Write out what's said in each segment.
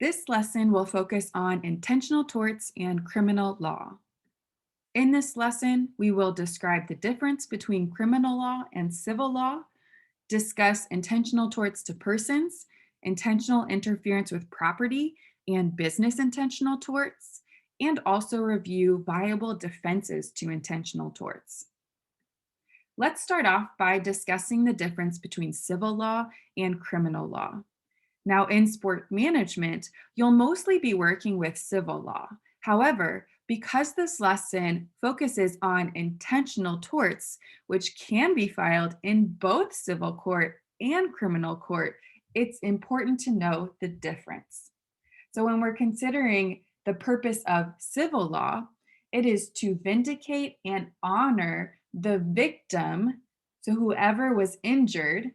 This lesson will focus on intentional torts and criminal law. In this lesson, we will describe the difference between criminal law and civil law, discuss intentional torts to persons, intentional interference with property, and business intentional torts, and also review viable defenses to intentional torts. Let's start off by discussing the difference between civil law and criminal law. Now, in sport management, you'll mostly be working with civil law. However, because this lesson focuses on intentional torts, which can be filed in both civil court and criminal court, it's important to know the difference. So, when we're considering the purpose of civil law, it is to vindicate and honor the victim, so whoever was injured,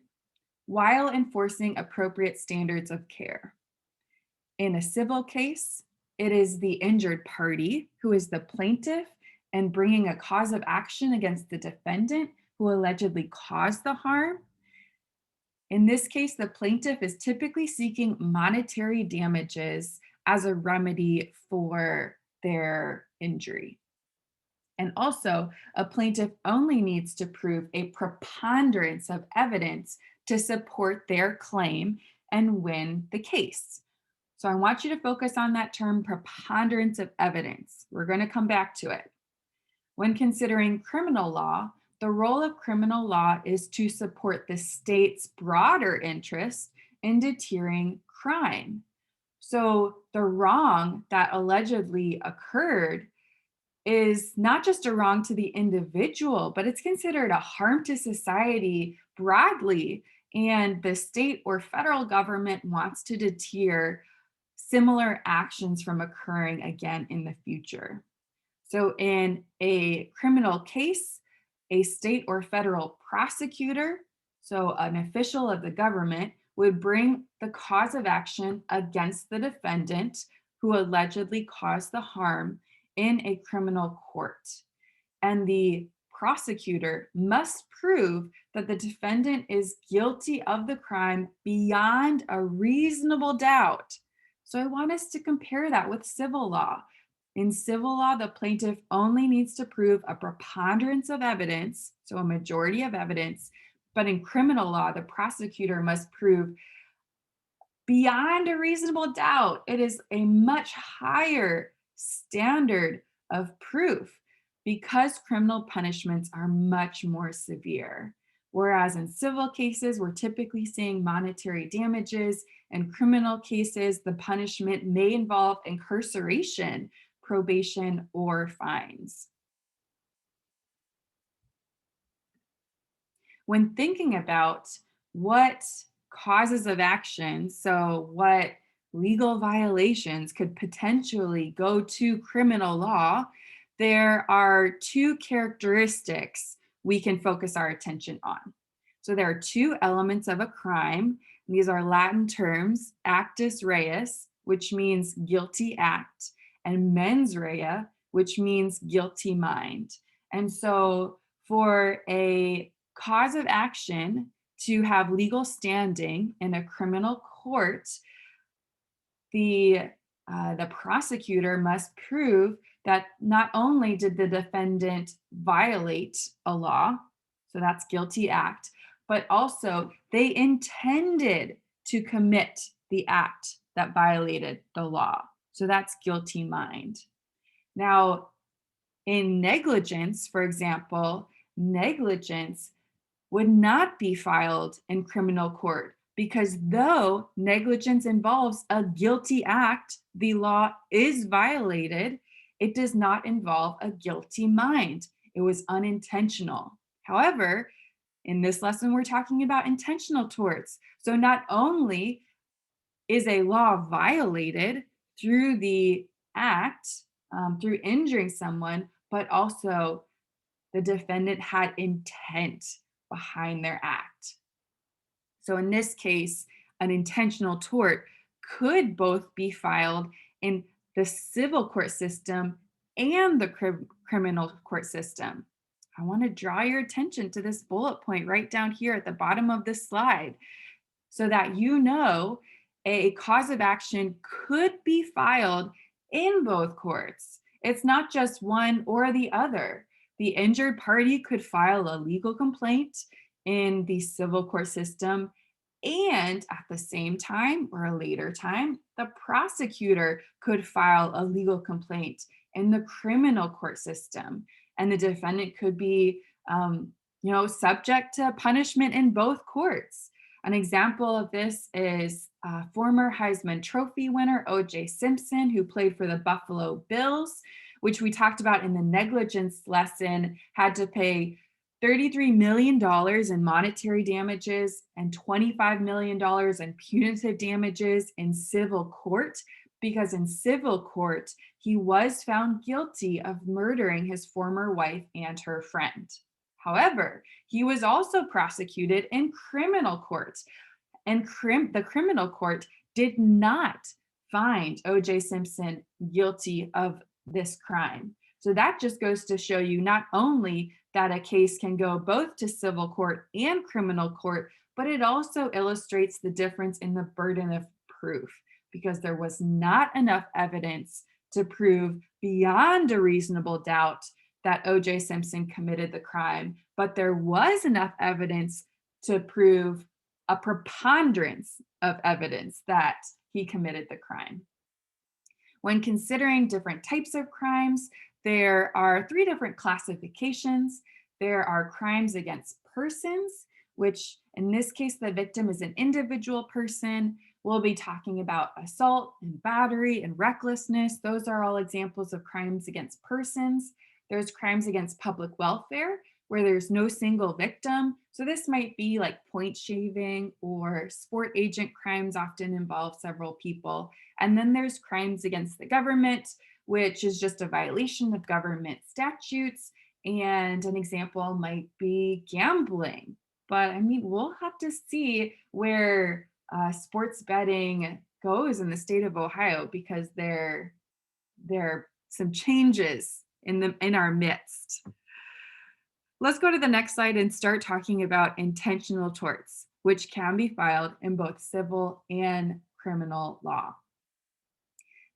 while enforcing appropriate standards of care. In a civil case, it is the injured party who is the plaintiff and bringing a cause of action against the defendant who allegedly caused the harm. In this case, the plaintiff is typically seeking monetary damages as a remedy for their injury. And also, a plaintiff only needs to prove a preponderance of evidence to support their claim and win the case. So I want you to focus on that term preponderance of evidence. We're going to come back to it. When considering criminal law, the role of criminal law is to support the state's broader interest in deterring crime. So the wrong that allegedly occurred is not just a wrong to the individual, but it's considered a harm to society broadly. And the state or federal government wants to deter similar actions from occurring again in the future. So, in a criminal case, a state or federal prosecutor, so an official of the government, would bring the cause of action against the defendant who allegedly caused the harm in a criminal court. And the prosecutor must prove that the defendant is guilty of the crime beyond a reasonable doubt. So I want us to compare that with civil law. In civil law, the plaintiff only needs to prove a preponderance of evidence, so a majority of evidence. But in criminal law, the prosecutor must prove beyond a reasonable doubt. It is a much higher standard of proof because criminal punishments are much more severe. Whereas in civil cases, we're typically seeing monetary damages. In criminal cases, the punishment may involve incarceration, probation, or fines. When thinking about what causes of action, so what legal violations could potentially go to criminal law, there are two characteristics we can focus our attention on. So there are two elements of a crime. These are Latin terms, actus reus, which means guilty act, and mens rea, which means guilty mind. And so for a cause of action to have legal standing in a criminal court, the prosecutor must prove that not only did the defendant violate a law, so that's guilty act, but also they intended to commit the act that violated the law. So that's guilty mind. Now, in negligence, for example, negligence would not be filed in criminal court because though negligence involves a guilty act, the law is violated, it does not involve a guilty mind. It was unintentional. However, in this lesson, we're talking about intentional torts. So not only is a law violated through the act, through injuring someone, but also the defendant had intent behind their act. So in this case, an intentional tort could both be filed in the civil court system and the criminal court system. I want to draw your attention to this bullet point right down here at the bottom of this slide so that you know a cause of action could be filed in both courts. It's not just one or the other. The injured party could file a legal complaint in the civil court system, and at the same time or a later time, the prosecutor could file a legal complaint in the criminal court system, and the defendant could be subject to punishment in both courts. An example of this is former Heisman Trophy winner O.J. Simpson, who played for the Buffalo Bills, which we talked about in the negligence lesson, had to pay $33 million in monetary damages and $25 million in punitive damages in civil court, because in civil court, he was found guilty of murdering his former wife and her friend. However, he was also prosecuted in criminal court, and the criminal court did not find O.J. Simpson guilty of this crime. So that just goes to show you not only that a case can go both to civil court and criminal court, but it also illustrates the difference in the burden of proof, because there was not enough evidence to prove beyond a reasonable doubt that O.J. Simpson committed the crime, but there was enough evidence to prove a preponderance of evidence that he committed the crime. When considering different types of crimes, there are 3 different classifications. There are crimes against persons, which in this case, the victim is an individual person. We'll be talking about assault and battery and recklessness. Those are all examples of crimes against persons. There's crimes against public welfare, where there's no single victim. So this might be like point shaving, or sport agent crimes often involve several people. And then there's crimes against the government, which is just a violation of government statutes. And an example might be gambling. But I mean, we'll have to see where sports betting goes in the state of Ohio, because there are some changes in our midst. Let's go to the next slide and start talking about intentional torts, which can be filed in both civil and criminal law.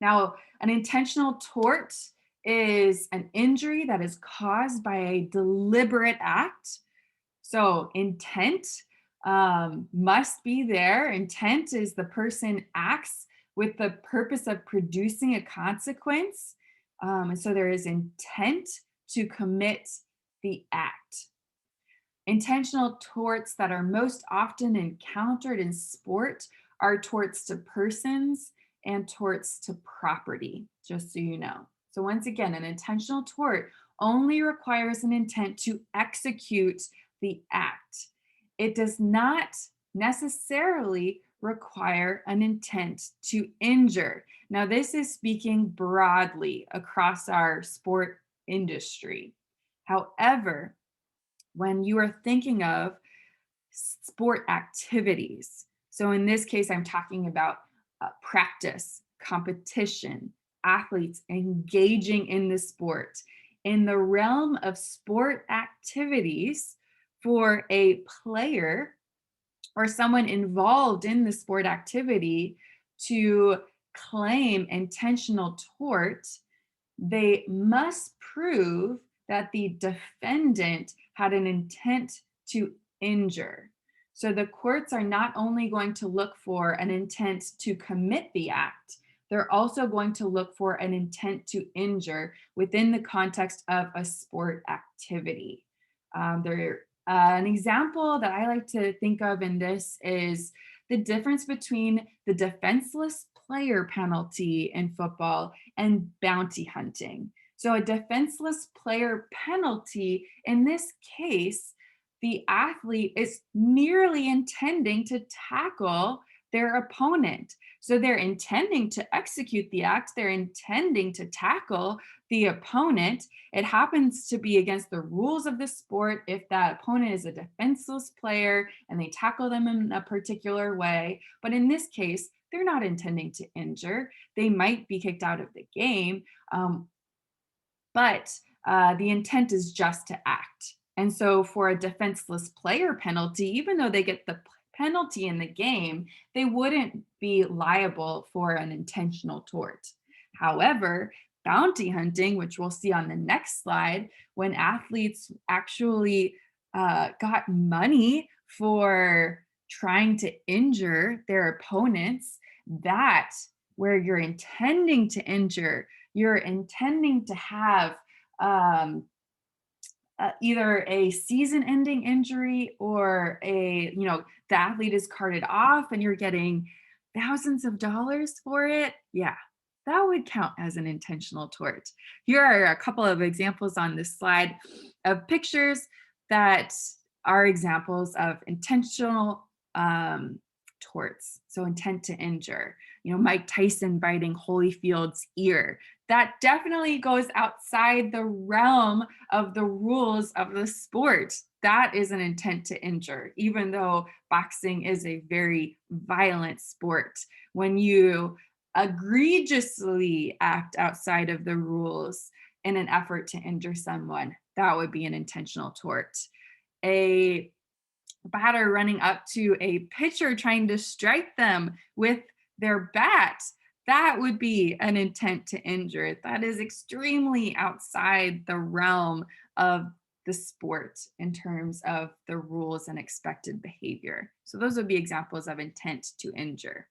Now, an intentional tort is an injury that is caused by a deliberate act. So intent must be there. Intent is the person acts with the purpose of producing a consequence. And so there is intent to commit the act. Intentional torts that are most often encountered in sport are torts to persons and torts to property, just so you know. So once again, an intentional tort only requires an intent to execute the act. It does not necessarily require an intent to injure. Now, this is speaking broadly across our sport industry. However, when you are thinking of sport activities, so in this case, I'm talking about practice, competition, athletes engaging in the sport. In the realm of sport activities, for a player or someone involved in the sport activity to claim intentional tort, they must prove that the defendant had an intent to injure. So the courts are not only going to look for an intent to commit the act, they're also going to look for an intent to injure within the context of a sport activity. An example that I like to think of in this is the difference between the defenseless player penalty in football and bounty hunting. So a defenseless player penalty, in this case, the athlete is merely intending to tackle their opponent. So they're intending to execute the act, they're intending to tackle the opponent. It happens to be against the rules of the sport if that opponent is a defenseless player and they tackle them in a particular way. But in this case, they're not intending to injure. They might be kicked out of the game, but the intent is just to act. And so for a defenseless player penalty, even though they get the penalty in the game, they wouldn't be liable for an intentional tort. However, bounty hunting, which we'll see on the next slide, when athletes actually got money for trying to injure their opponents, that where you're intending to injure, you're intending to have um, either a season-ending injury or the athlete is carted off and you're getting thousands of dollars for it. Yeah, that would count as an intentional tort. Here are a couple of examples on this slide of pictures that are examples of intentional torts. So intent to injure. Mike Tyson biting Holyfield's ear. That definitely goes outside the realm of the rules of the sport. That is an intent to injure, even though boxing is a very violent sport. When you egregiously act outside of the rules in an effort to injure someone, that would be an intentional tort. A batter running up to a pitcher trying to strike them with their bat, that would be an intent to injure. That is extremely outside the realm of the sport in terms of the rules and expected behavior. So those would be examples of intent to injure.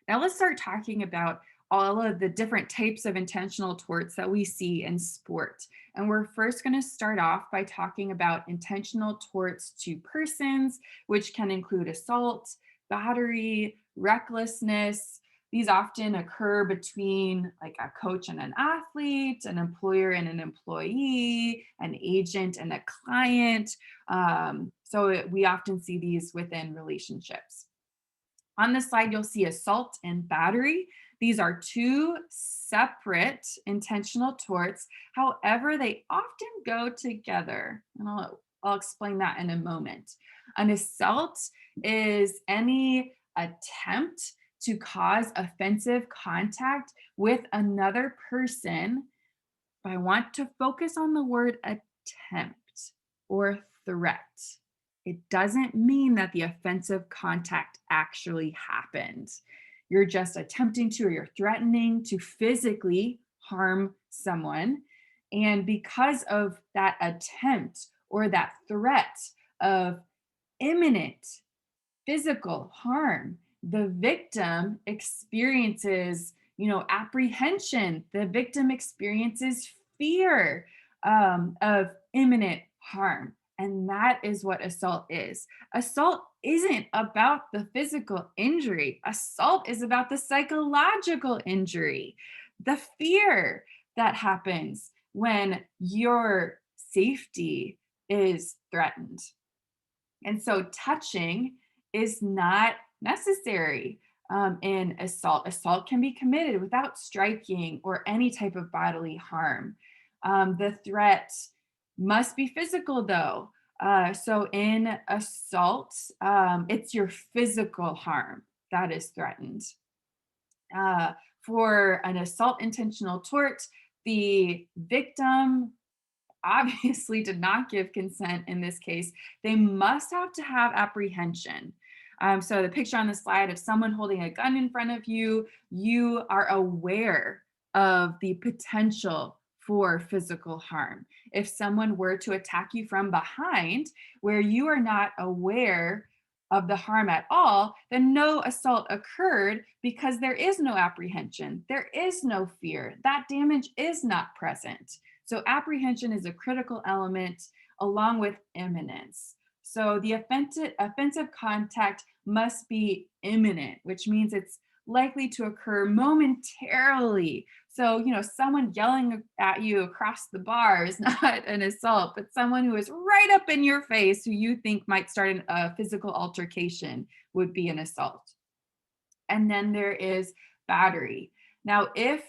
Now let's start talking about all of the different types of intentional torts that we see in sport. And we're first going to start off by talking about intentional torts to persons, which can include assault, battery, recklessness. These often occur between like a coach and an athlete, an employer and an employee, an agent and a client. We often see these within relationships. On this slide, you'll see assault and battery. These are two separate intentional torts. However, they often go together. And I'll explain that in a moment. An assault is any attempt to cause offensive contact with another person. But I want to focus on the word attempt or threat. It doesn't mean that the offensive contact actually happened. You're just attempting to, or you're threatening to physically harm someone. And because of that attempt or that threat of imminent physical harm, the victim experiences, apprehension. The victim experiences fear of imminent harm. And that is what assault is. Assault isn't about the physical injury. Assault is about the psychological injury, the fear that happens when your safety is threatened. And so touching is not necessary in assault. Assault can be committed without striking or any type of bodily harm. The threat must be physical though. So in assault, it's your physical harm that is threatened. For an assault intentional tort, the victim obviously did not give consent in this case. They must have to have apprehension. So the picture on the slide of someone holding a gun in front of you, you are aware of the potential for physical harm. If someone were to attack you from behind where you are not aware of the harm at all, then no assault occurred because there is no apprehension. There is no fear. That damage is not present. So apprehension is a critical element along with imminence. So the offensive contact must be imminent, which means it's likely to occur momentarily. So, someone yelling at you across the bar is not an assault, but someone who is right up in your face who you think might start a physical altercation would be an assault. And then there is battery. Now, if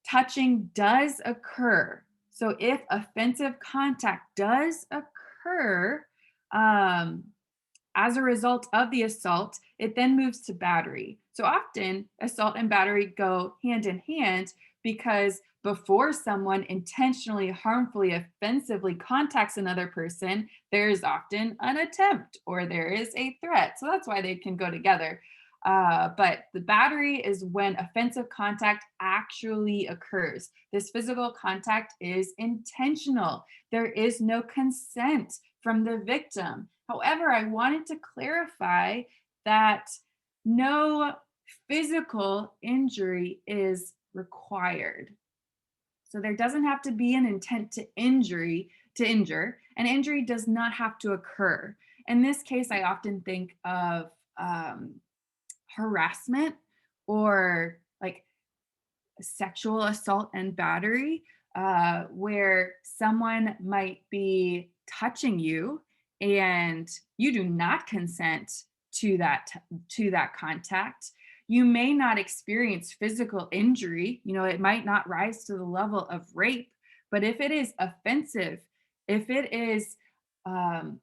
touching does occur, so if offensive contact does occur as a result of the assault, it then moves to battery. So often, assault and battery go hand in hand because before someone intentionally, harmfully, offensively contacts another person, there's often an attempt or there is a threat. So that's why they can go together. But the battery is when offensive contact actually occurs. This physical contact is intentional. There is no consent from the victim. However, I wanted to clarify that no physical injury is required. So there doesn't have to be an intent to injure. An injury does not have to occur. In this case, I often think of harassment or like sexual assault and battery, where someone might be touching you and you do not consent to that contact. You may not experience physical injury. It might not rise to the level of rape, but if it is offensive, if it is um,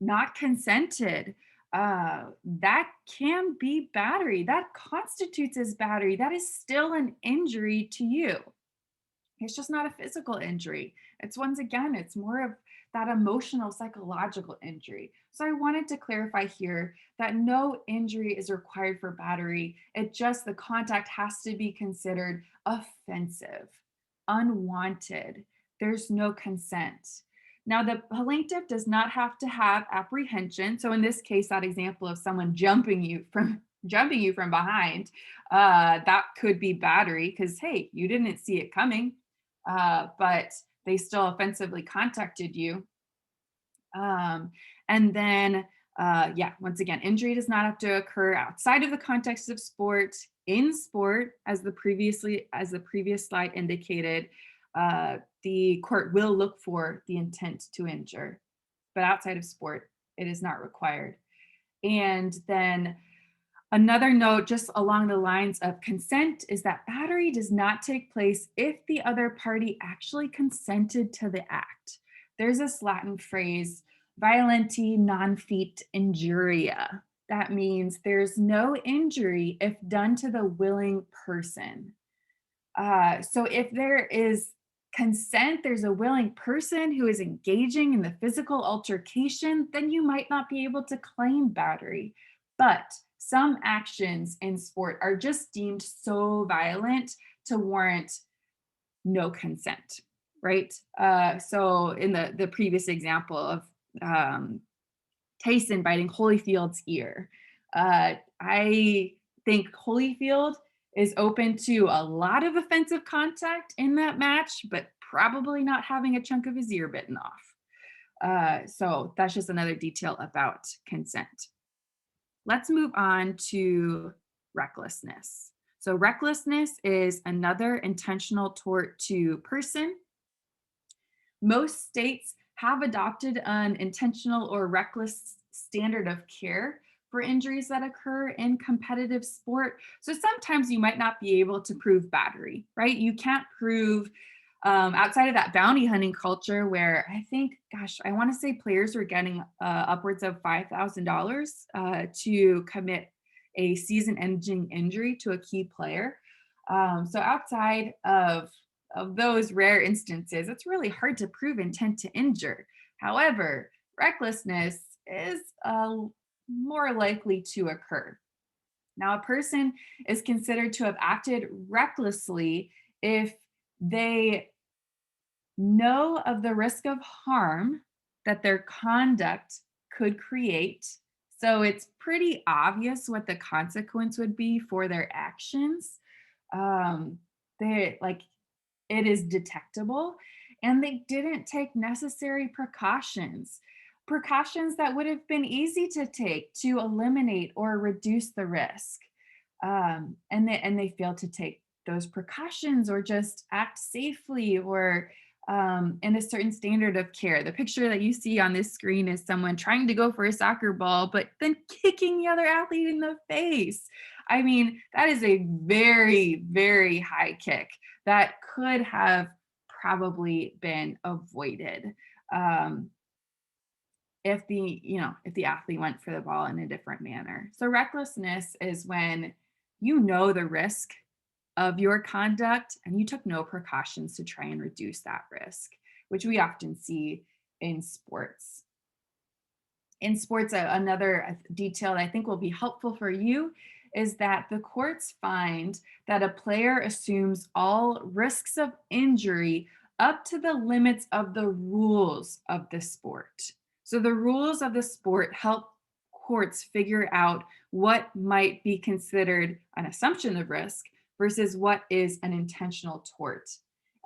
not consented, that can be battery. That constitutes as battery. That is still an injury to you. It's just not a physical injury. It's once again, it's more of that emotional, psychological injury. So I wanted to clarify here that no injury is required for battery. It just, the contact has to be considered offensive, unwanted. There's no consent. Now, the plaintiff does not have to have apprehension. So in this case, that example of someone jumping you from behind, that could be battery because hey, you didn't see it coming, but they still offensively contacted you. And then, yeah, once again, injury does not have to occur outside of the context of sport. In sport, as the previous slide indicated, the court will look for the intent to injure, but outside of sport, it is not required. And then another note, just along the lines of consent, is that battery does not take place if the other party actually consented to the act. There's this Latin phrase, violenti non fit injuria. That means there's no injury if done to the willing person. So if there is consent, there's a willing person who is engaging in the physical altercation, then you might not be able to claim battery. But some actions in sport are just deemed so violent to warrant no consent, right? So in the previous example of Tyson biting Holyfield's ear, I think Holyfield is open to a lot of offensive contact in that match, but probably not having a chunk of his ear bitten off. So that's just another detail about consent. Let's move on to recklessness. So recklessness is another intentional tort to person. Most states have adopted an intentional or reckless standard of care for injuries that occur in competitive sport. So sometimes you might not be able to prove battery, right? You can't prove outside of that bounty hunting culture where I think, gosh, I want to say players are getting upwards of $5,000 to commit a season-ending injury to a key player. So outside of those rare instances, it's really hard to prove intent to injure. However, recklessness is more likely to occur. Now, a person is considered to have acted recklessly if they know of the risk of harm that their conduct could create. So it's pretty obvious what the consequence would be for their actions. They like it is detectable, and they didn't take necessary precautions that would have been easy to take to eliminate or reduce the risk. And they failed to take those precautions or just act safely or in a certain standard of care. The picture that you see on this screen is someone trying to go for a soccer ball, but then kicking the other athlete in the face. I mean, that is a very, very high kick that could have probably been avoided. Um, if the athlete went for the ball in a different manner. So recklessness is when you know the risk of your conduct and you took no precautions to try and reduce that risk, which we often see in sports. In sports, another detail that I think will be helpful for you is that the courts find that a player assumes all risks of injury up to the limits of the rules of the sport. So the rules of the sport help courts figure out what might be considered an assumption of risk versus what is an intentional tort.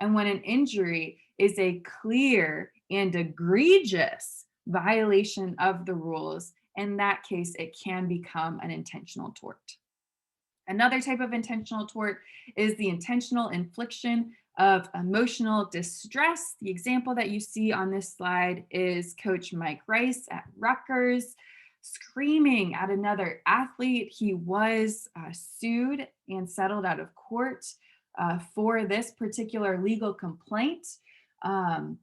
And when an injury is a clear and egregious violation of the rules, in that case, it can become an intentional tort. Another type of intentional tort is the intentional infliction of emotional distress. The example that you see on this slide is Coach Mike Rice at Rutgers screaming at another athlete. He was sued and settled out of court for this particular legal complaint. Um,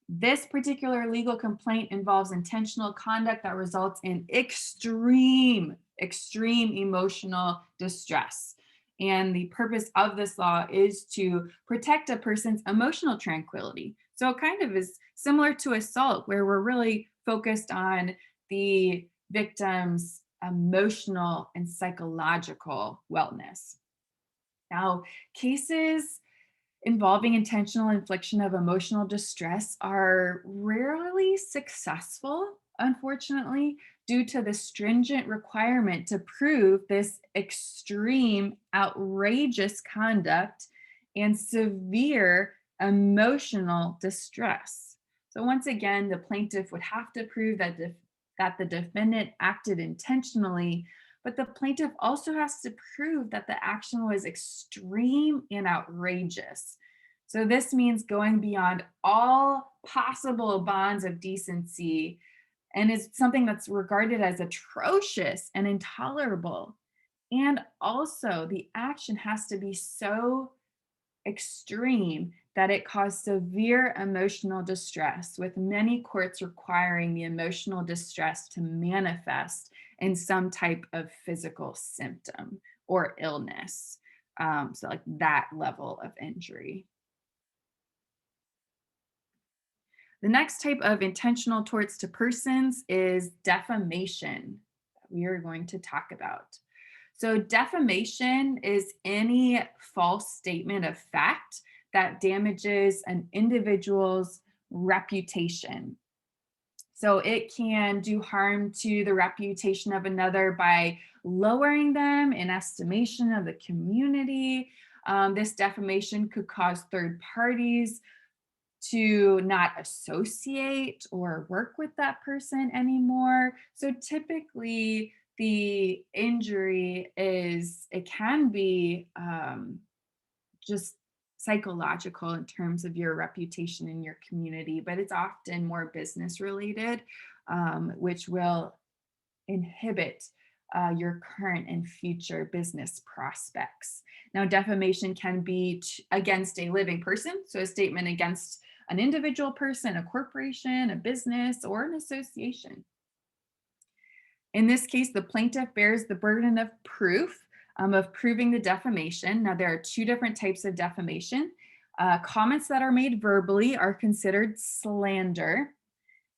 this particular legal complaint involves intentional conduct that results in extreme emotional distress. And the purpose of this law is to protect a person's emotional tranquility. So it kind of is similar to assault, where we're really focused on the victim's emotional and psychological wellness. Now, cases involving intentional infliction of emotional distress are rarely successful, unfortunately, due to the stringent requirement to prove this extreme, outrageous conduct and severe emotional distress. So once again, the plaintiff would have to prove that the defendant acted intentionally, but the plaintiff also has to prove that the action was extreme and outrageous. So this means going beyond all possible bonds of decency and is something that's regarded as atrocious and intolerable. And also, the action has to be so extreme that it caused severe emotional distress, with many courts requiring the emotional distress to manifest in some type of physical symptom or illness. So, like that level of injury. The next type of intentional torts to persons is defamation that we are going to talk about. So, defamation is any false statement of fact that damages an individual's reputation. So, it can do harm to the reputation of another by lowering them in estimation of the community. This defamation could cause third parties to not associate or work with that person anymore. So typically, the injury it can be just psychological in terms of your reputation in your community, but it's often more business related, which will inhibit your current and future business prospects. Now, defamation can be against a living person, so a statement against an individual person, a corporation, a business, or an association. In this case, the plaintiff bears the burden of proof of proving the defamation. Now, there are two different types of defamation. Comments that are made verbally are considered slander,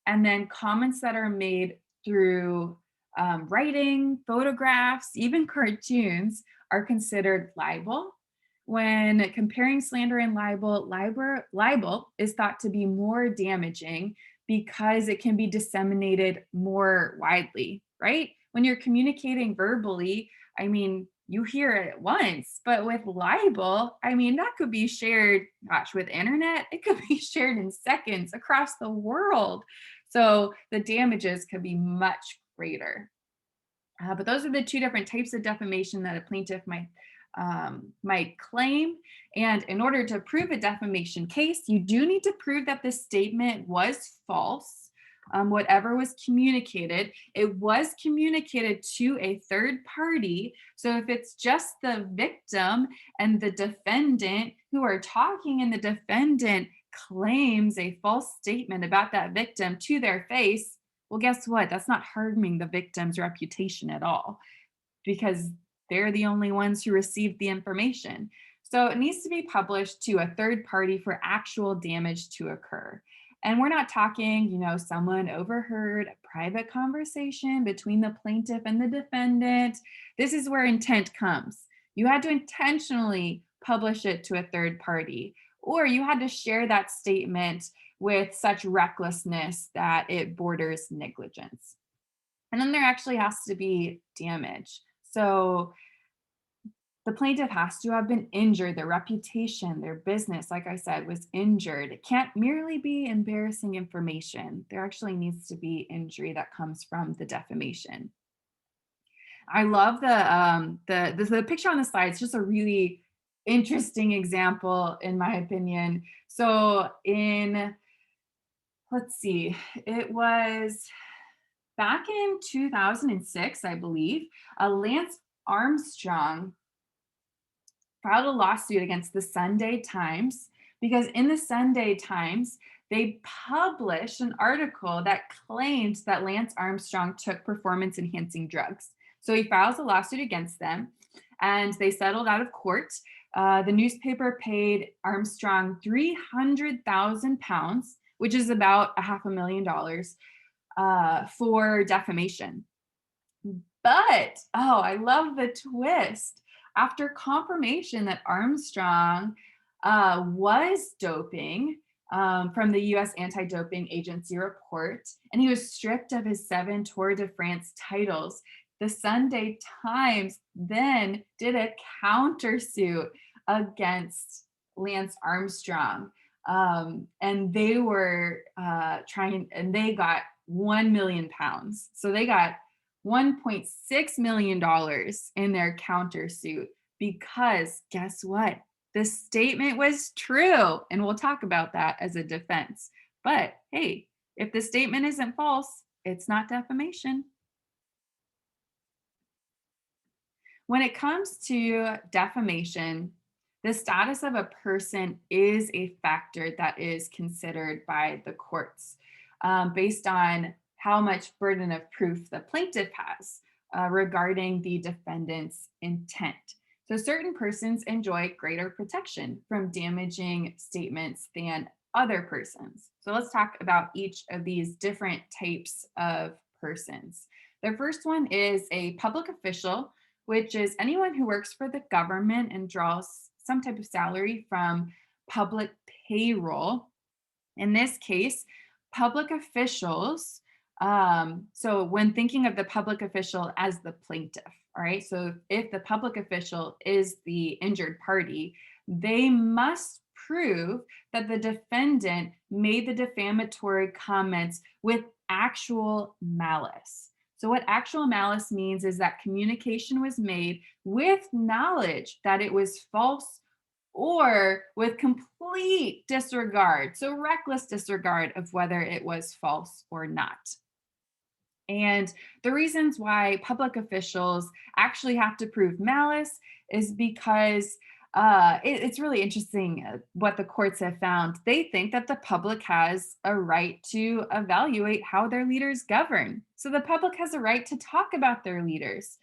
and then comments that are made through writing, photographs, even cartoons are considered libel. When comparing slander and libel is thought to be more damaging because it can be disseminated more widely, right? When you're communicating verbally, I mean, you hear it once, but with libel, I mean, that could be shared, gosh, with internet, it could be shared in seconds across the world. So the damages could be much greater. But those are the two different types of defamation that a plaintiff might claim. And in order to prove a defamation case, you do need to prove that the statement was false. Whatever was communicated, it was communicated to a third party. So if it's just the victim and the defendant who are talking, and the defendant claims a false statement about that victim to their face, Well, guess what? That's not harming the victim's reputation at all because they're the only ones who received the information. So it needs to be published to a third party for actual damage to occur. And we're not talking, someone overheard a private conversation between the plaintiff and the defendant. This is where intent comes. You had to intentionally publish it to a third party, or you had to share that statement with such recklessness that it borders negligence. And then there actually has to be damage. So the plaintiff has to have been injured, their reputation, their business, like I said, was injured. It can't merely be embarrassing information. There actually needs to be injury that comes from the defamation. I love the picture on the slide. It's just a really interesting example, in my opinion. So let's see, it was back in 2006, I believe, Lance Armstrong filed a lawsuit against the Sunday Times because in the Sunday Times, they published an article that claimed that Lance Armstrong took performance enhancing drugs. So he files a lawsuit against them and they settled out of court. The newspaper paid Armstrong £300,000, which is about a $500,000, for defamation. But, oh, I love the twist. After confirmation that Armstrong was doping from the US Anti-Doping Agency report, and he was stripped of his 7 Tour de France titles, the Sunday Times then did a countersuit against Lance Armstrong. And they were and they got £1 million. So they got $1.6 million in their countersuit because guess what? The statement was true. And we'll talk about that as a defense. But hey, if the statement isn't false, it's not defamation. When it comes to defamation, the status of a person is a factor that is considered by the courts based on how much burden of proof the plaintiff has regarding the defendant's intent. So certain persons enjoy greater protection from damaging statements than other persons. So let's talk about each of these different types of persons. The first one is a public official, which is anyone who works for the government and draws some type of salary from public payroll. In this case, public officials, so when thinking of the public official as the plaintiff, all right, so if the public official is the injured party, they must prove that the defendant made the defamatory comments with actual malice. So what actual malice means is that communication was made with knowledge that it was false or with complete disregard, so reckless disregard of whether it was false or not. And the reasons why public officials actually have to prove malice is because it's really interesting what the courts have found. They think that the public has a right to evaluate how their leaders govern. So the public has a right to talk about their leaders.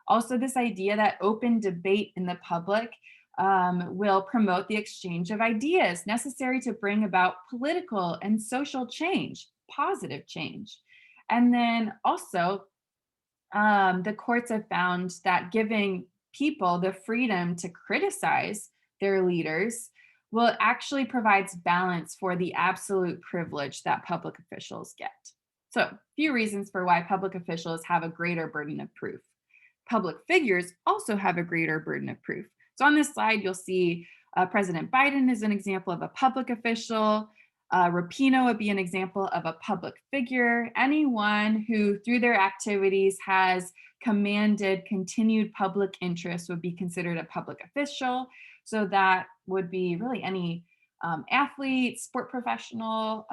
Also, this idea that open debate in the public will promote the exchange of ideas necessary to bring about political and social change, positive change. And then also, the courts have found that giving people the freedom to criticize their leaders will actually provides balance for the absolute privilege that public officials get. So, a few reasons for why public officials have a greater burden of proof. Public figures also have a greater burden of proof. So on this slide, you'll see President Biden is an example of a public official. Rapino would be an example of a public figure. Anyone who, through their activities, has commanded continued public interest would be considered a public official. So that would be really any athlete, sport professional,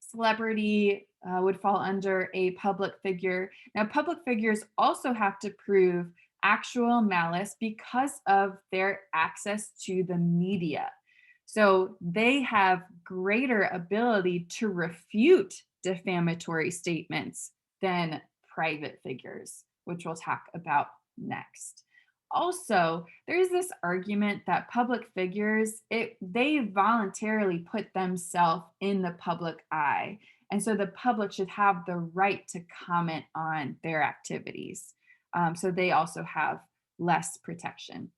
celebrity would fall under a public figure. Now, public figures also have to prove actual malice because of their access to the media. So they have greater ability to refute defamatory statements than private figures, which we'll talk about next. Also, there's this argument that public figures, they voluntarily put themselves in the public eye. And so the public should have the right to comment on their activities. So they also have less protection.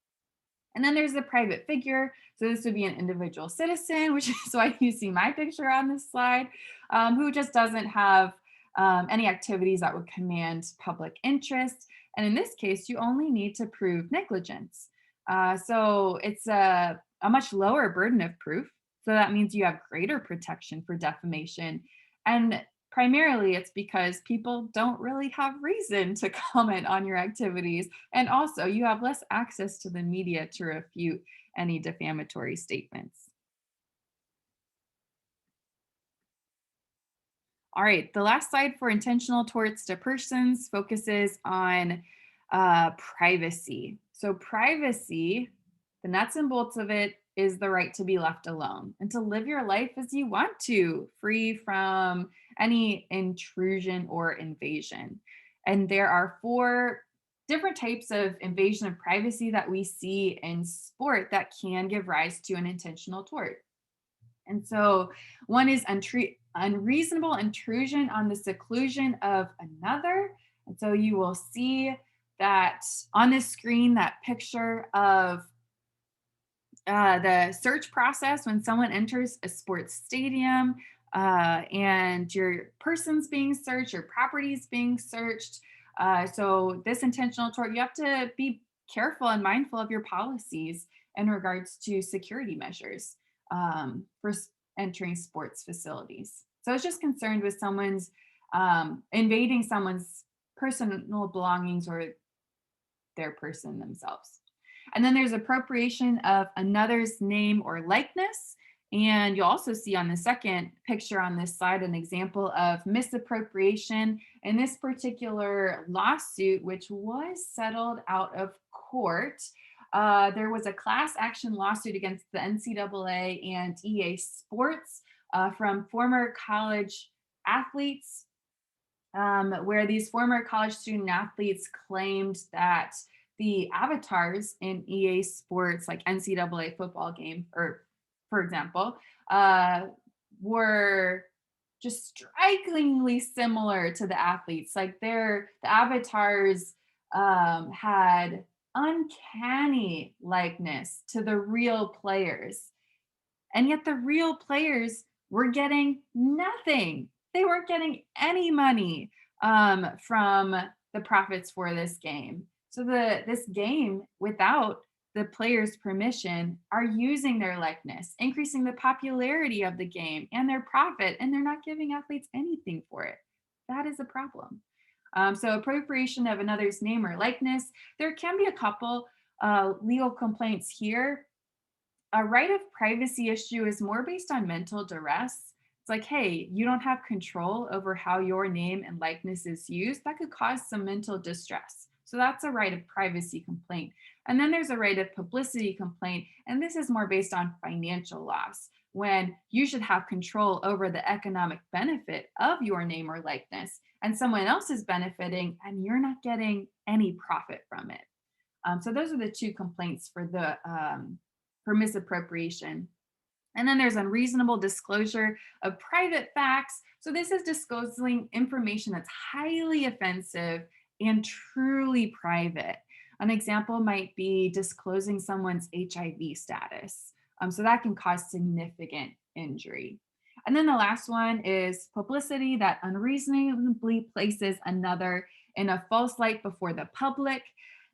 And then there's the private figure. So this would be an individual citizen, which is why you see my picture on this slide, who just doesn't have any activities that would command public interest. And in this case, you only need to prove negligence. So it's a much lower burden of proof. So that means you have greater protection for defamation. And primarily, it's because people don't really have reason to comment on your activities. And also, you have less access to the media to refute any defamatory statements. All right, the last slide for intentional torts to persons focuses on privacy. So, privacy, the nuts and bolts of it, is the right to be left alone and to live your life as you want to, free from any intrusion or invasion. And there are four different types of invasion of privacy that we see in sport that can give rise to an intentional tort. And so one is unreasonable intrusion on the seclusion of another. And so you will see that on this screen, that picture of the search process when someone enters a sports stadium and your person's being searched, your property's being searched. So this intentional tort, you have to be careful and mindful of your policies in regards to security measures for entering sports facilities. So it's just concerned with someone's invading someone's personal belongings or their person themselves. And then there's appropriation of another's name or likeness. And you'll also see on the second picture on this slide an example of misappropriation. In this particular lawsuit, which was settled out of court, there was a class action lawsuit against the NCAA and EA Sports from former college athletes, where these former college student athletes claimed that the avatars in EA Sports, like NCAA football game, or for example, were just strikingly similar to the athletes. Like the avatars had uncanny likeness to the real players. And yet the real players were getting nothing. They weren't getting any money from the profits for this game. So this game, without the players' permission, are using their likeness, increasing the popularity of the game and their profit, and they're not giving athletes anything for it. That is a problem. So appropriation of another's name or likeness, there can be a couple legal complaints here. A right of privacy issue is more based on mental duress. It's like, hey, you don't have control over how your name and likeness is used. That could cause some mental distress. So that's a right of privacy complaint. And then there's a right of publicity complaint. And this is more based on financial loss, when you should have control over the economic benefit of your name or likeness, and someone else is benefiting and you're not getting any profit from it. So those are the two complaints for misappropriation. And then there's unreasonable disclosure of private facts. So this is disclosing information that's highly offensive and truly private. An example might be disclosing someone's HIV status. So that can cause significant injury. And then the last one is publicity that unreasonably places another in a false light before the public.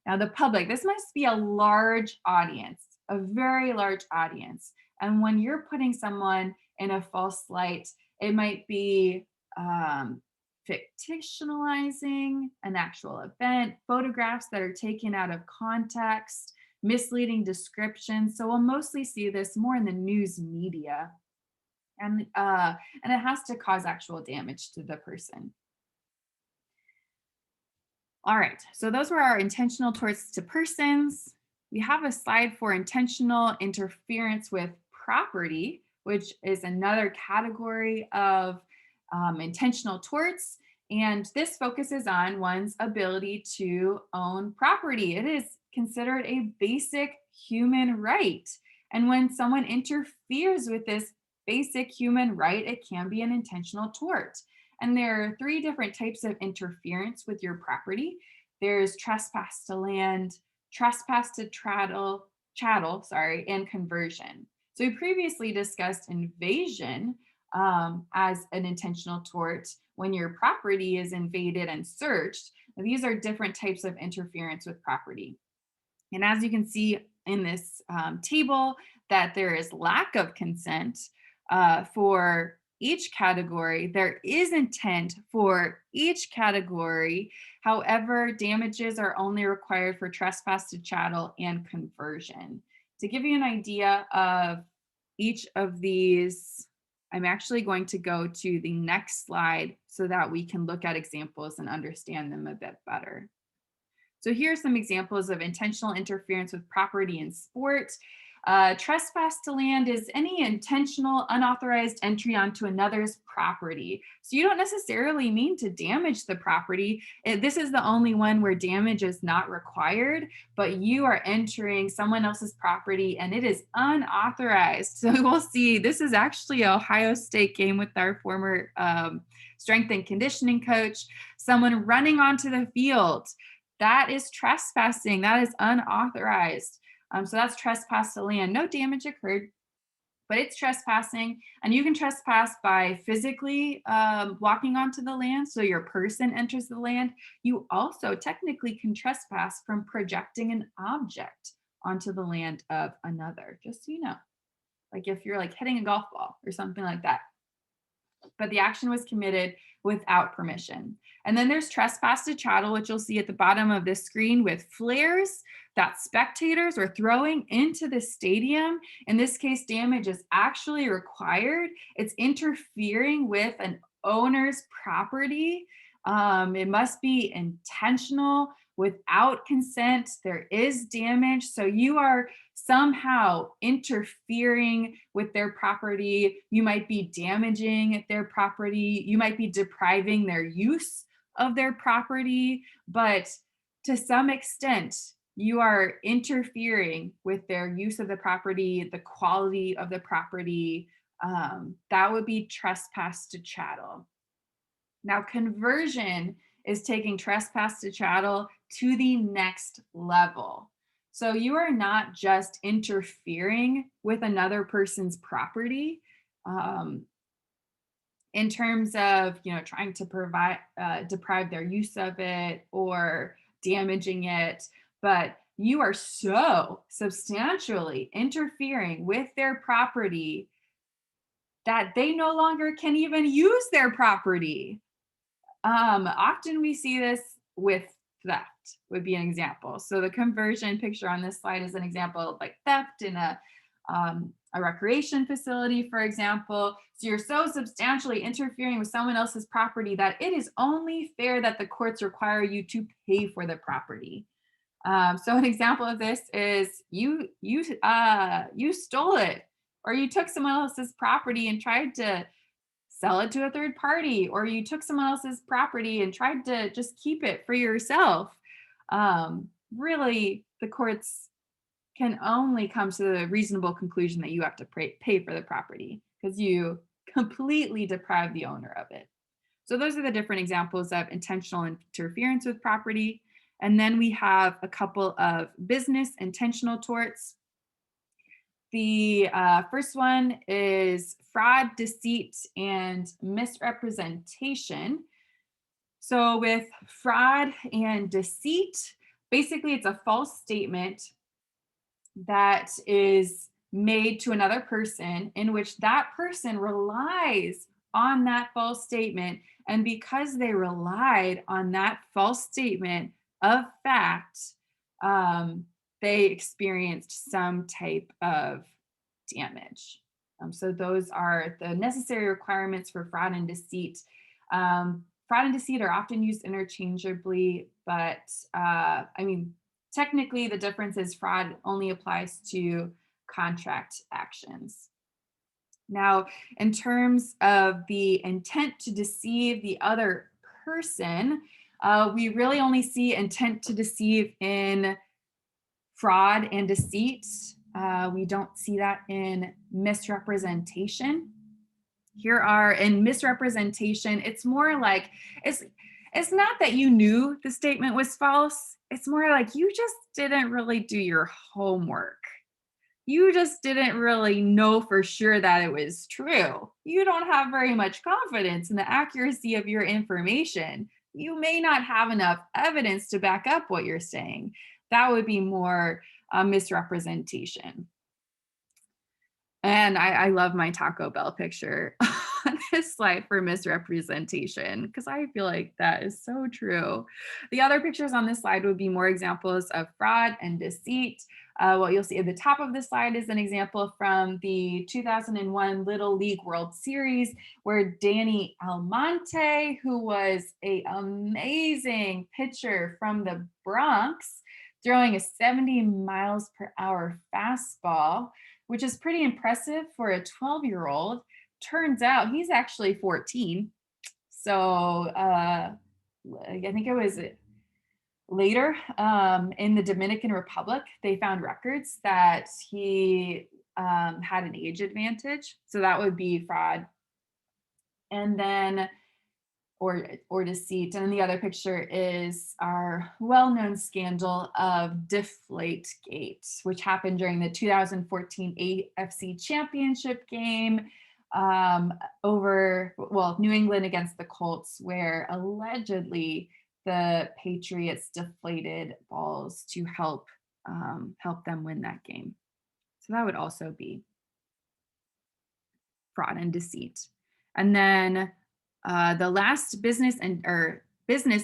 Now, the public, this must be a large audience, a very large audience. And when you're putting someone in a false light, it might be fictionalizing an actual event, photographs that are taken out of context, misleading descriptions. So we'll mostly see this more in the news media. And it has to cause actual damage to the person. All right, so those were our intentional torts to persons. We have a slide for intentional interference with property, which is another category of intentional torts. And this focuses on one's ability to own property. It is considered a basic human right. And when someone interferes with this basic human right, it can be an intentional tort. And there are three different types of interference with your property. There's trespass to land, trespass to chattel, and conversion. So we previously discussed invasion as an intentional tort when your property is invaded and searched. These are different types of interference with property. And as you can see in this table, that there is lack of consent for each category. There is intent for each category. However, damages are only required for trespass to chattel and conversion. To give you an idea of each of these, I'm actually going to go to the next slide so that we can look at examples and understand them a bit better. So here are some examples of intentional interference with property in sport. Trespass to land is any intentional, unauthorized entry onto another's property. So you don't necessarily mean to damage the property. This is the only one where damage is not required, but you are entering someone else's property and it is unauthorized. So we'll see, this is actually an Ohio State game with our former strength and conditioning coach, someone running onto the field. That is trespassing. That is unauthorized. So that's trespass to land. No damage occurred, but it's trespassing. And you can trespass by physically walking onto the land. So your person enters the land. You also technically can trespass from projecting an object onto the land of another, just so you know. Like if you're like hitting a golf ball or something like that. But the action was committed without permission. And then there's trespass to chattel, which you'll see at the bottom of this screen with flares that spectators are throwing into the stadium. In this case, damage is actually required. It's interfering with an owner's property. It must be intentional. Without consent, there is damage. So you are somehow interfering with their property. You might be damaging their property. You might be depriving their use of their property. But to some extent, you are interfering with their use of the property, the quality of the property. That would be trespass to chattel. Now, conversion is taking trespass to chattel to the next level. So you are not just interfering with another person's property in terms of, trying to deprive their use of it or damaging it, but you are so substantially interfering with their property that they no longer can even use their property. Often we see this with theft would be an example. So the conversion picture on this slide is an example of like theft in a recreation facility, for example. So you're so substantially interfering with someone else's property that it is only fair that the courts require you to pay for the property. So an example of this is you stole it, or you took someone else's property and tried to sell it to a third party, or you took someone else's property and tried to just keep it for yourself. Really, the courts can only come to the reasonable conclusion that you have to pay for the property because you completely deprive the owner of it. So those are the different examples of intentional interference with property. And then we have a couple of business intentional torts. The first one is fraud, deceit, and misrepresentation. So with fraud and deceit, basically it's a false statement that is made to another person in which that person relies on that false statement. And because they relied on that false statement of fact, they experienced some type of damage. So those are the necessary requirements for fraud and deceit. Fraud and deceit are often used interchangeably, but technically the difference is fraud only applies to contract actions. Now, in terms of the intent to deceive the other person, we really only see intent to deceive in fraud and deceit. We don't see that in misrepresentation. Here are in misrepresentation, it's more like it's not that you knew the statement was false. It's more like you just didn't really do your homework. You just didn't really know for sure that it was true. You don't have very much confidence in the accuracy of your information. You may not have enough evidence to back up what you're saying. That would be more a misrepresentation. And I love my Taco Bell picture on this slide for misrepresentation because I feel like that is so true. The other pictures on this slide would be more examples of fraud and deceit. What you'll see at the top of the slide is an example from the 2001 Little League World Series where Danny Almonte, who was an amazing pitcher from the Bronx, throwing a 70 miles per hour fastball, which is pretty impressive for a 12-year-old. Turns out he's actually 14. So I think it was later in the Dominican Republic, they found records that he had an age advantage. So that would be fraud. And then or deceit. And then the other picture is our well-known scandal of Deflategate, which happened during the 2014 AFC Championship game New England against the Colts, where allegedly the Patriots deflated balls to help them win that game. So that would also be fraud and deceit. And then the last business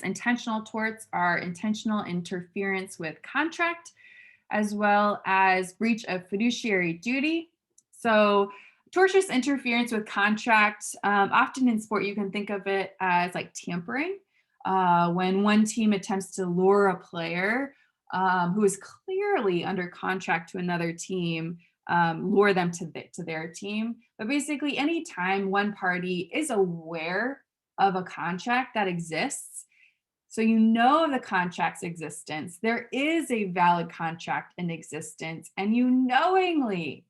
intentional torts are intentional interference with contract, as well as breach of fiduciary duty. So tortious interference with contract, often in sport, you can think of it as like tampering. When one team attempts to lure a player who is clearly under contract to another team, lure them to their team. But basically, anytime one party is aware of a contract that exists, so you know the contract's existence, there is a valid contract in existence, and you knowingly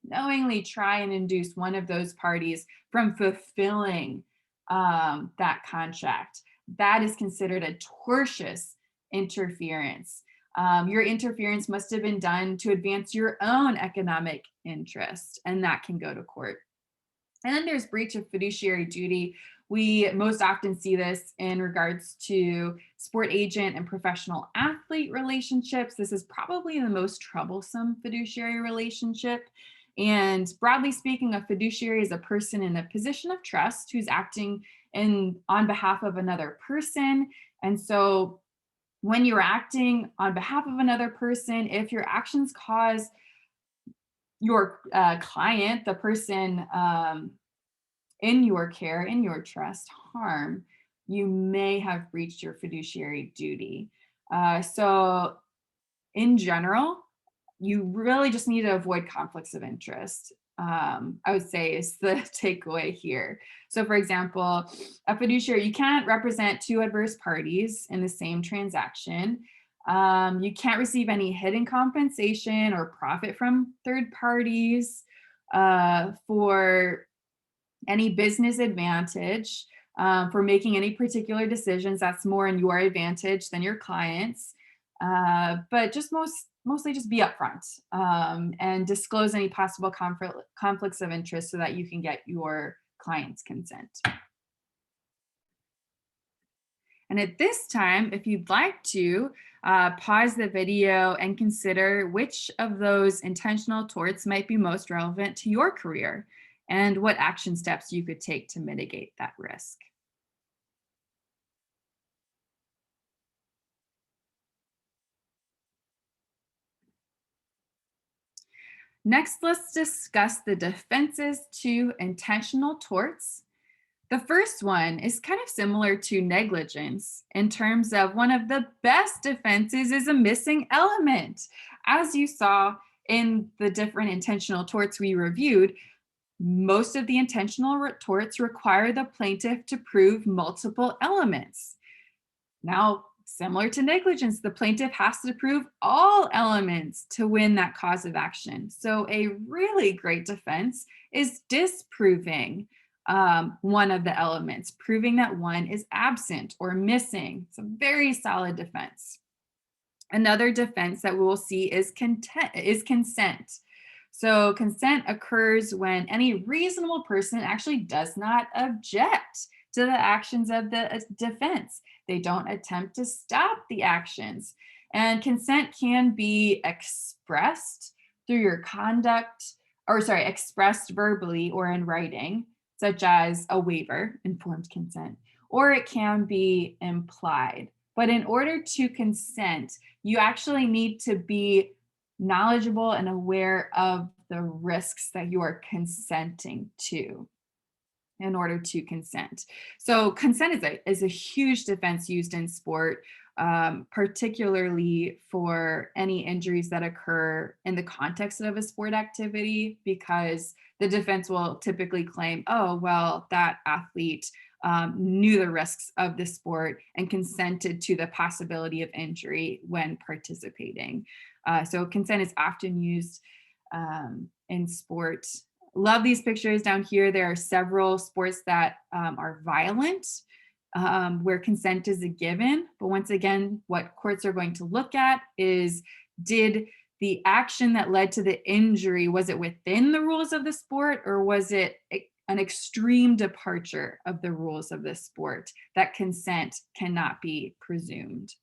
try and induce one of those parties from fulfilling that contract, that is considered a tortious interference. Your interference must have been done to advance your own economic interest, and that can go to court. And then there's breach of fiduciary duty. We most often see this in regards to sport agent and professional athlete relationships. This is probably the most troublesome fiduciary relationship. And broadly speaking, a fiduciary is a person in a position of trust who's acting on behalf of another person. And so when you're acting on behalf of another person, if your actions cause your client, the person in your care, in your trust, harm, you may have breached your fiduciary duty. So in general, you really just need to avoid conflicts of interest. I would say is the takeaway here. So for example, a fiduciary, you can't represent two adverse parties in the same transaction. You can't receive any hidden compensation or profit from third parties for any business advantage, for making any particular decisions that's more in your advantage than your clients. But just mostly just be upfront and disclose any possible conflicts of interest so that you can get your client's consent. And at this time, if you'd like to pause the video and consider which of those intentional torts might be most relevant to your career and what action steps you could take to mitigate that risk. Next, let's discuss the defenses to intentional torts. The first one is kind of similar to negligence in terms of one of the best defenses is a missing element. As you saw in the different intentional torts we reviewed, Most of the intentional torts require the plaintiff to prove multiple elements. Now, similar to negligence, the plaintiff has to prove all elements to win that cause of action. So, a really great defense is disproving one of the elements, proving that one is absent or missing. It's a very solid defense. Another defense that we will see is consent. So consent occurs when any reasonable person actually does not object to the actions of the defense. They don't attempt to stop the actions. And consent can be expressed through your conduct, or sorry, expressed verbally or in writing, such as a waiver, informed consent, or it can be implied. But in order to consent, you actually need to be knowledgeable and aware of the risks that you are consenting to in order to consent. So consent is a huge defense used in sport, particularly for any injuries that occur in the context of a sport activity, because the defense will typically claim, oh, well, that athlete knew the risks of the sport and consented to the possibility of injury when participating. So consent is often used in sport. Love these pictures down here. There are several sports that are violent, where consent is a given. But once again, what courts are going to look at is, did the action that led to the injury, was it within the rules of the sport, or was it an extreme departure of the rules of the sport? That consent cannot be presumed.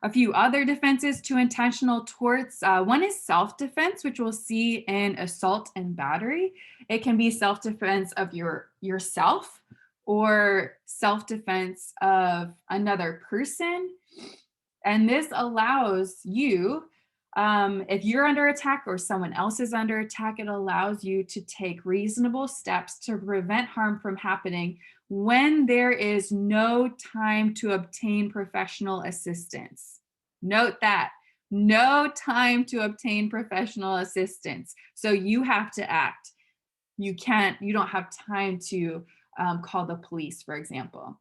A few other defenses to intentional torts. One is self-defense, which we'll see in assault and battery. It can be self-defense of yourself or self-defense of another person. And this allows you, if you're under attack or someone else is under attack, it allows you to take reasonable steps to prevent harm from happening when there is no time to obtain professional assistance. Note that, no time to obtain professional assistance. So you have to act. You don't have time to call the police, for example.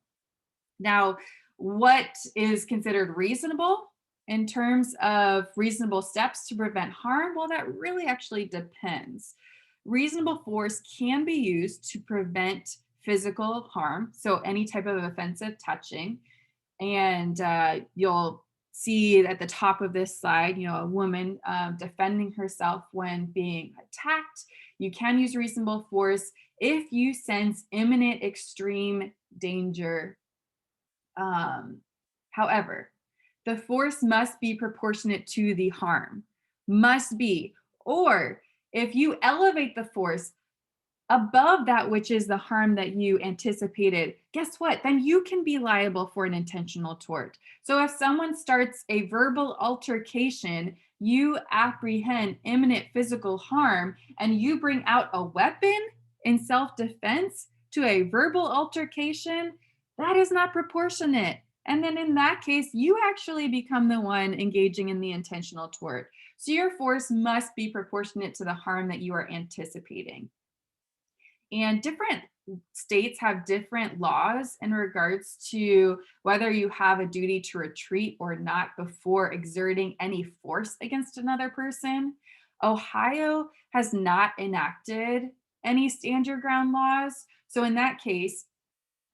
Now, what is considered reasonable in terms of reasonable steps to prevent harm? Well, that really actually depends. Reasonable force can be used to prevent physical harm, so any type of offensive touching. And you'll see at the top of this slide, a woman defending herself when being attacked. You can use reasonable force if you sense imminent extreme danger. However, the force must be proportionate to the harm, must be, or if you elevate the force above that which is the harm that you anticipated, guess what? Then you can be liable for an intentional tort. So if someone starts a verbal altercation, you apprehend imminent physical harm, and you bring out a weapon in self-defense to a verbal altercation, that is not proportionate. And then in that case, you actually become the one engaging in the intentional tort. So your force must be proportionate to the harm that you are anticipating. And different states have different laws in regards to whether you have a duty to retreat or not before exerting any force against another person. Ohio has not enacted any stand your ground laws. So in that case,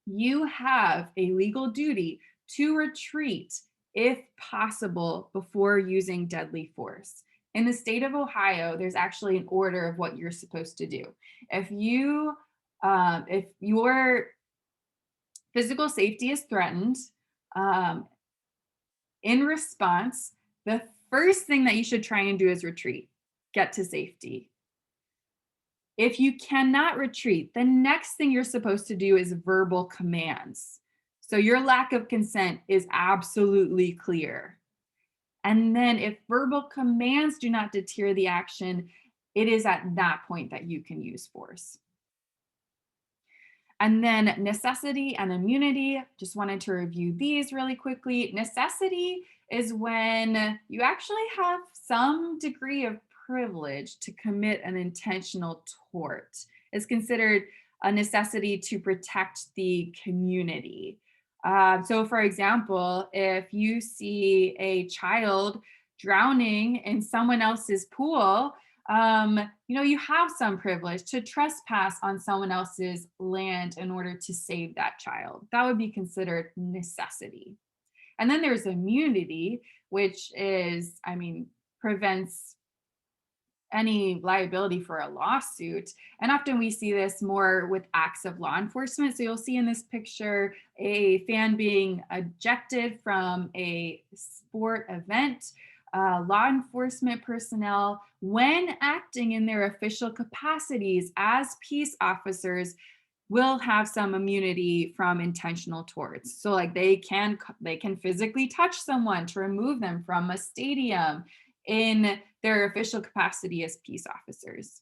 you have a legal duty to retreat if possible before using deadly force. In the state of Ohio, there's actually an order of what you're supposed to do. If your physical safety is threatened, in response, the first thing that you should try and do is retreat, get to safety. If you cannot retreat, the next thing you're supposed to do is verbal commands. So your lack of consent is absolutely clear. And then if verbal commands do not deter the action, it is at that point that you can use force. And then necessity and immunity, just wanted to review these really quickly. Necessity is when you actually have some degree of privilege to commit an intentional tort. It's considered a necessity to protect the community. So, for example, if you see a child drowning in someone else's pool, you have some privilege to trespass on someone else's land in order to save that child. That would be considered necessity. And then there's immunity, which is, prevents any liability for a lawsuit. And often we see this more with acts of law enforcement. So you'll see in this picture a fan being ejected from a sport event. Law enforcement personnel, when acting in their official capacities as peace officers, will have some immunity from intentional torts. So like they can physically touch someone to remove them from a stadium in their official capacity as peace officers.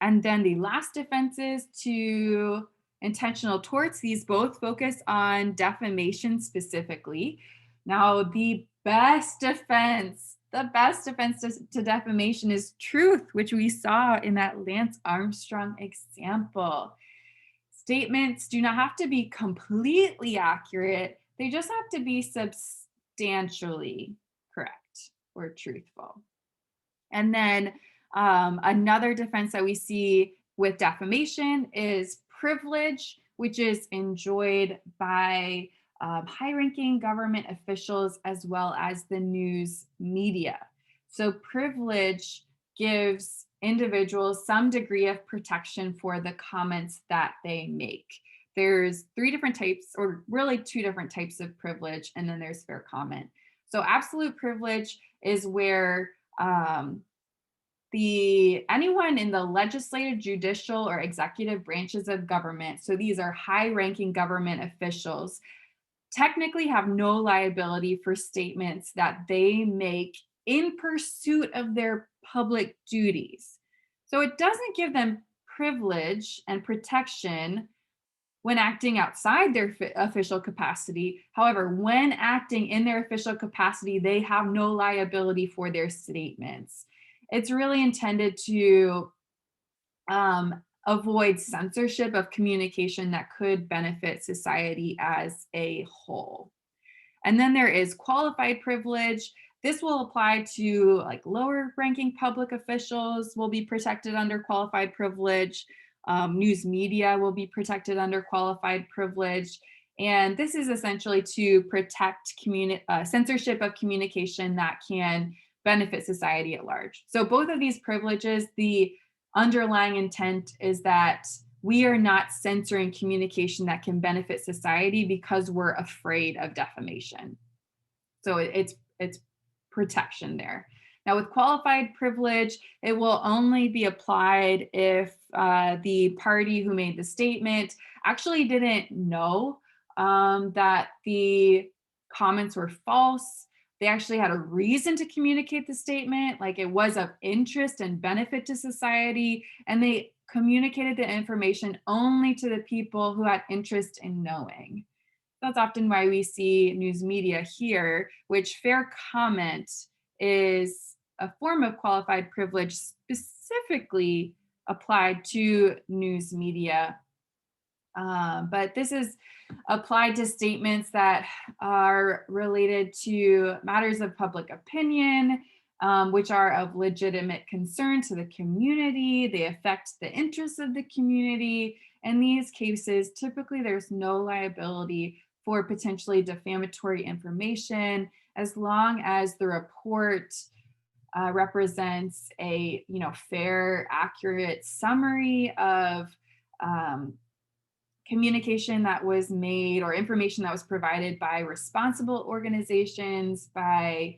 And then the last defenses to intentional torts, these both focus on defamation specifically. Now, the best defense to defamation is truth, which we saw in that Lance Armstrong example. Statements do not have to be completely accurate, they just have to be substantially correct or truthful. And then another defense that we see with defamation is privilege, which is enjoyed by high ranking government officials as well as the news media. So, privilege gives individuals some degree of protection for the comments that they make. There's three different types, or really two different types of privilege, and then there's fair comment. So, absolute privilege is where anyone in the legislative, judicial, or executive branches of government, so these are high-ranking government officials, technically have no liability for statements that they make in pursuit of their public duties. So it doesn't give them privilege and protection when acting outside their official capacity. However, when acting in their official capacity, they have no liability for their statements. It's really intended to avoid censorship of communication that could benefit society as a whole. And then there is qualified privilege. This will apply to like lower ranking public officials will be protected under qualified privilege. News media will be protected under qualified privilege. And this is essentially to protect censorship of communication that can benefit society at large. So both of these privileges, the underlying intent is that we are not censoring communication that can benefit society because we're afraid of defamation. So it's protection there. Now with qualified privilege, it will only be applied if the party who made the statement actually didn't know that the comments were false. They actually had a reason to communicate the statement, like it was of interest and benefit to society, and they communicated the information only to the people who had interest in knowing. That's often why we see news media here, which fair comment is a form of qualified privilege specifically applied to news media. But this is applied to statements that are related to matters of public opinion, which are of legitimate concern to the community. They affect the interests of the community. In these cases, typically there's no liability for potentially defamatory information as long as the report represents a fair, accurate summary of communication that was made or information that was provided by responsible organizations, by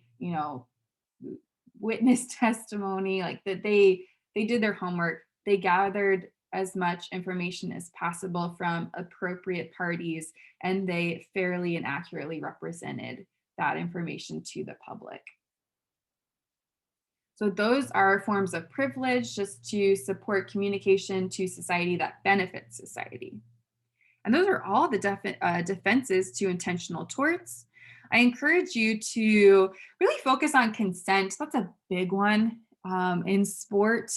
witness testimony, like that they did their homework, they gathered as much information as possible from appropriate parties, and they fairly and accurately represented that information to the public. So those are forms of privilege just to support communication to society that benefits society. And those are all the defenses to intentional torts. I encourage you to really focus on consent. That's a big one in sport.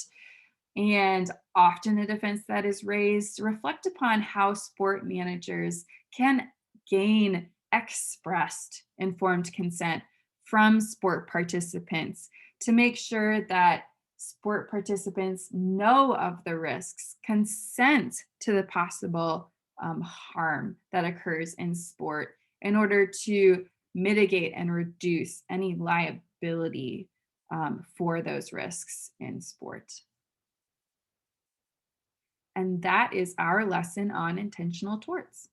And often a defense that is raised, reflect upon how sport managers can gain expressed informed consent from sport participants to make sure that sport participants know of the risks, consent to the possible harm that occurs in sport in order to mitigate and reduce any liability for those risks in sport. And that is our lesson on intentional torts.